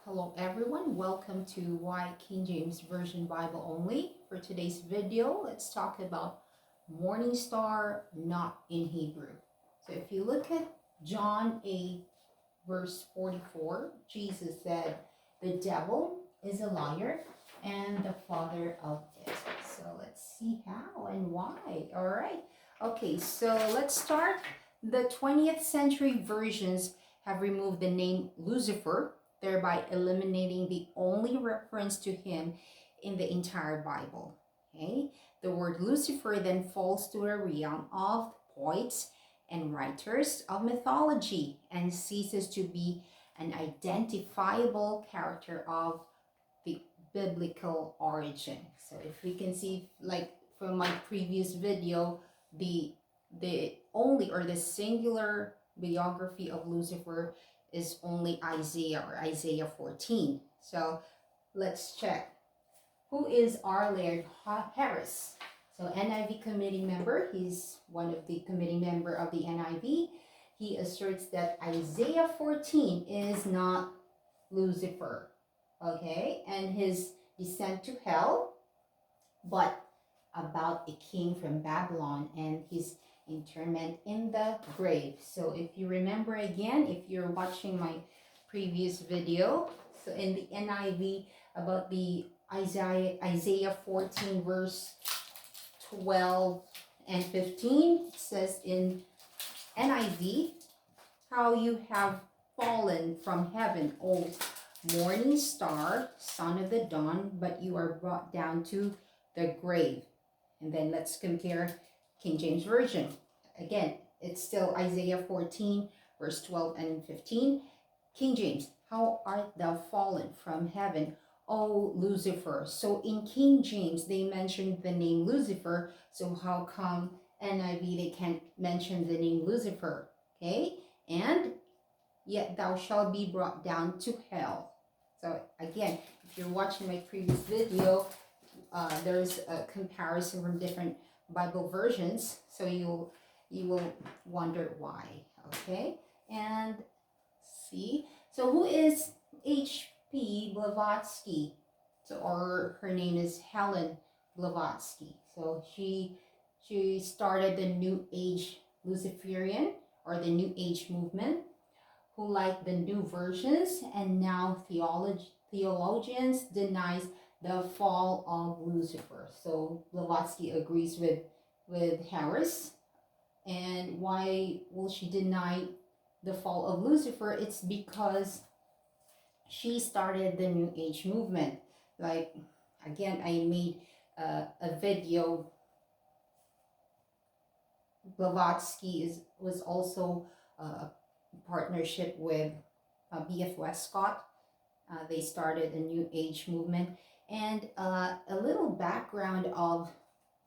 Hello everyone, welcome to Why King James Version Bible Only. For today's video, let's talk about morning star, not in Hebrew. So if you look at John 8 verse 44, Jesus said, the devil is a liar and the father of it. So let's see how and why. All right. Okay, so let's start. The 20th century versions have removed the name Lucifer, thereby eliminating the only reference to him in the entire Bible. Okay, the word Lucifer then falls to a realm of poets and writers of mythology and ceases to be an identifiable character of the biblical origin. So if we can see, like from my previous video, the only or the singular biography of Lucifer is only Isaiah or Isaiah 14. So let's check. Who is our Laird Harris? So NIV committee member, he's one of the committee member of the NIV. He asserts that Isaiah 14 is not Lucifer, okay, and his descent to hell, but about a king from Babylon and his interment in the grave. So if you remember again, if you're watching my previous video, so in the NIV about the Isaiah 14 verse 12 and 15, it says in NIV, how you have fallen from heaven, O morning star, son of the dawn, but you are brought down to the grave. And then let's compare King James Version. Again, it's still Isaiah 14, verse 12 and 15. King James, how art thou fallen from heaven, O Lucifer? So in King James, they mentioned the name Lucifer. So how come NIV, they can't mention the name Lucifer? Okay? And yet thou shalt be brought down to hell. So again, if you're watching my previous video, there's a comparison from different Bible versions, so you will wonder why. Okay, and see. So who is H.P. Blavatsky? So, or her name is Helen Blavatsky. So she started the New Age Luciferian or the New Age movement, who like the new versions, and now theologians denies the fall of Lucifer. So Blavatsky agrees with Harris. And why will she deny the fall of Lucifer? It's because she started the New Age movement. Like, again, I made a video. Blavatsky was also a partnership with B.F. Westcott. They started a New Age movement. And a little background of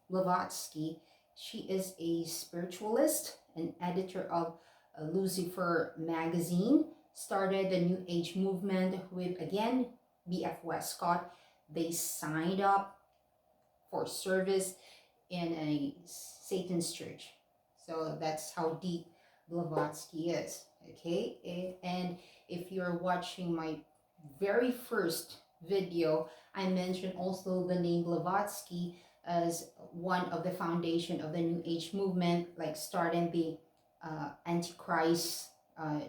Blavatsky: she is a spiritualist, an editor of Lucifer magazine, started the New Age movement with, again, B.F. Westcott. They signed up for service in a Satan's church. So that's how deep Blavatsky is, okay? And if you're watching my very first video, I mentioned also the name Blavatsky as one of the foundation of the New Age movement, like starting the Antichrist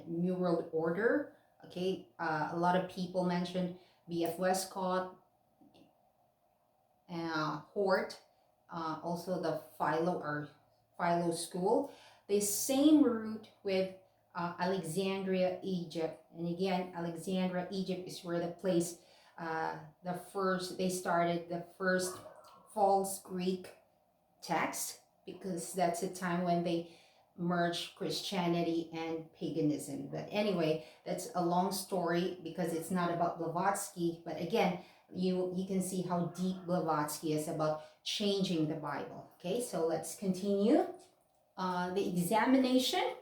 New World Order. Okay, a lot of people mentioned B.F. Westcott, Hort, also the Philo school. The same root with Alexandria, Egypt. And again, Alexandria, Egypt is where the place, they started the first false Greek text, because that's a time when they merged Christianity and paganism. But anyway, that's a long story because it's not about Blavatsky. But again, you can see how deep Blavatsky is about changing the Bible. Okay, so let's continue. The examination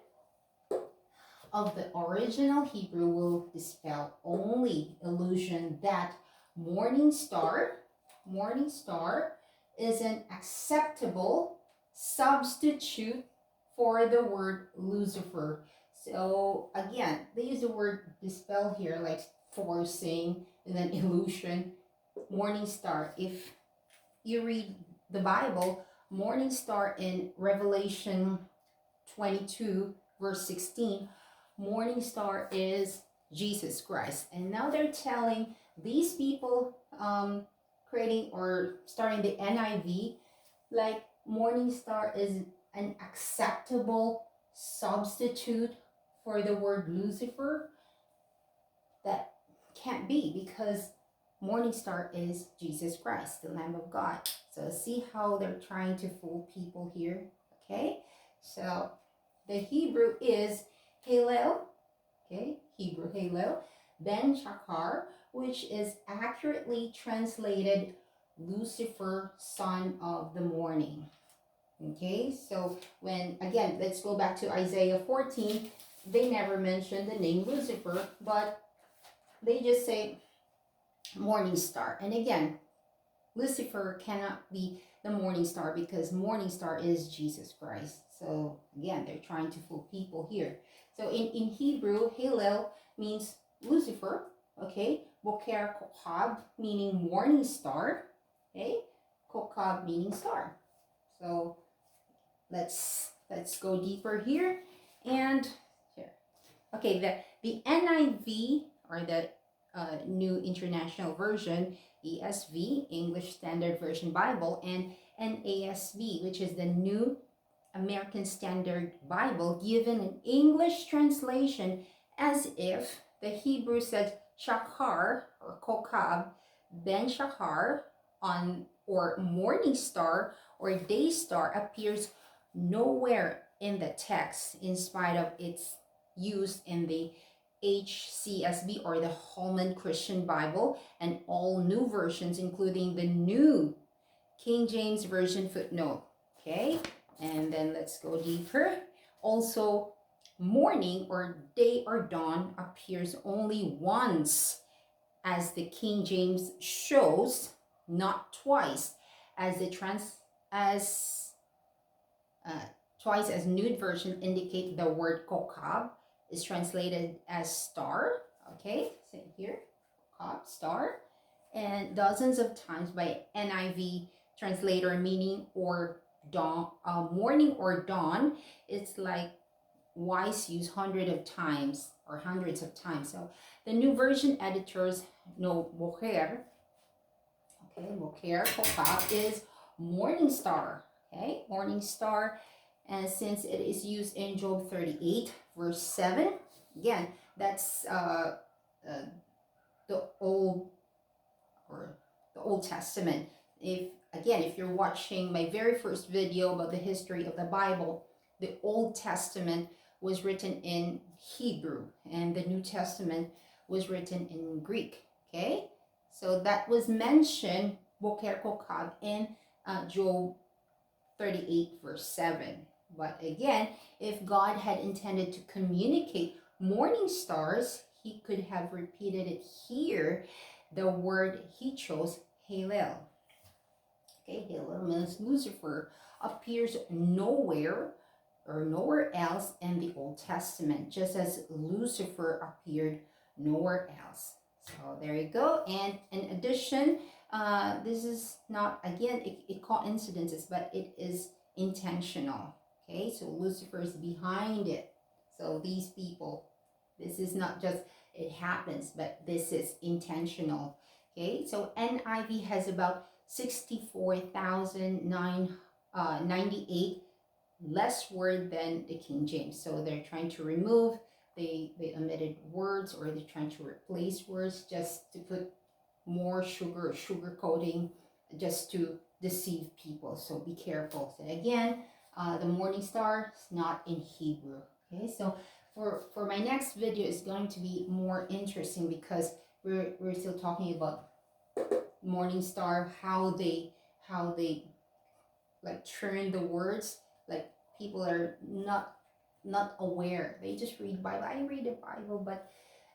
of the original Hebrew will dispel only illusion that morning star is an acceptable substitute for the word Lucifer. So again, they use the word dispel here, like forcing, and then illusion. Morning star. If you read the Bible, morning star in Revelation 22 verse 16, morning star is Jesus Christ. And now they're telling these people creating or starting the NIV, like morning star is an acceptable substitute for the word Lucifer. That can't be, because morning star is Jesus Christ, the Lamb of God. So see how they're trying to fool people here. Okay, so the Hebrew is Hallel. Okay, Hebrew Hallel. Ben Shachar, which is accurately translated Lucifer, son of the morning. Okay, so when, again, let's go back to Isaiah 14. They never mention the name Lucifer, but they just say morning star. And again, Lucifer cannot be the morning star, because morning star is Jesus Christ. So again, they're trying to fool people here. So in Hebrew, Hallel means Lucifer. Okay, Boker Kokab meaning morning star. Okay, Kokab meaning star. So let's go deeper here. And here, okay, the NIV, or the New International Version, ESV, English Standard Version Bible, and NASB, which is the New American Standard Bible, given an English translation as if the Hebrew said Shachar or Kokab, Ben Shachar, on, or morning star or day star, appears nowhere in the text, in spite of its use in the HCSB, or the Holman Christian Bible, and all new versions, including the New King James Version footnote. Okay, and then let's go deeper. Also, morning or day or dawn appears only once, as the King James shows, not twice, as the twice as New Version indicate the word kokab is translated as star. Okay, same here, kokab, star, and dozens of times by NIV translator, meaning or dawn, morning or dawn. It's like wise use hundreds of times. So the New Version editors know Boker. Okay, Boker Kokab is morning star. Okay, morning star. And since it is used in Job 38 verse 7, again, that's the Old Testament. If you're watching my very first video about the history of the Bible, the Old Testament was written in Hebrew and the New Testament was written in Greek. Okay, so that was mentioned, Boker Kokab, in Job 38 verse 7. But again, if God had intended to communicate morning stars, he could have repeated it here. The word he chose, Hallel. Okay, Hallel means Lucifer, appears nowhere or nowhere else in the Old Testament, just as Lucifer appeared nowhere else. So there you go. And in addition, this is not, again, it coincidences, but it is intentional. Okay, so Lucifer is behind it. So these people, this is not just it happens, but this is intentional. Okay, so NIV has about 64,998 less word than the King James. So they're trying to remove the omitted words, or they're trying to replace words just to put more sugar coating, just to deceive people. So be careful. So again, the morning star is not in Hebrew. Okay, so for my next video is going to be more interesting, because we're still talking about morning star, how they like turn the words. Like, people are not aware. They just read Bible. I read the Bible, but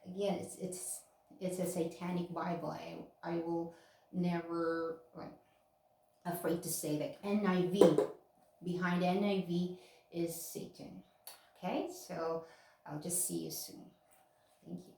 again, it's a satanic Bible. I will never, like, afraid to say that NIV, behind NIV is Satan. Okay, so I'll just see you soon. Thank you.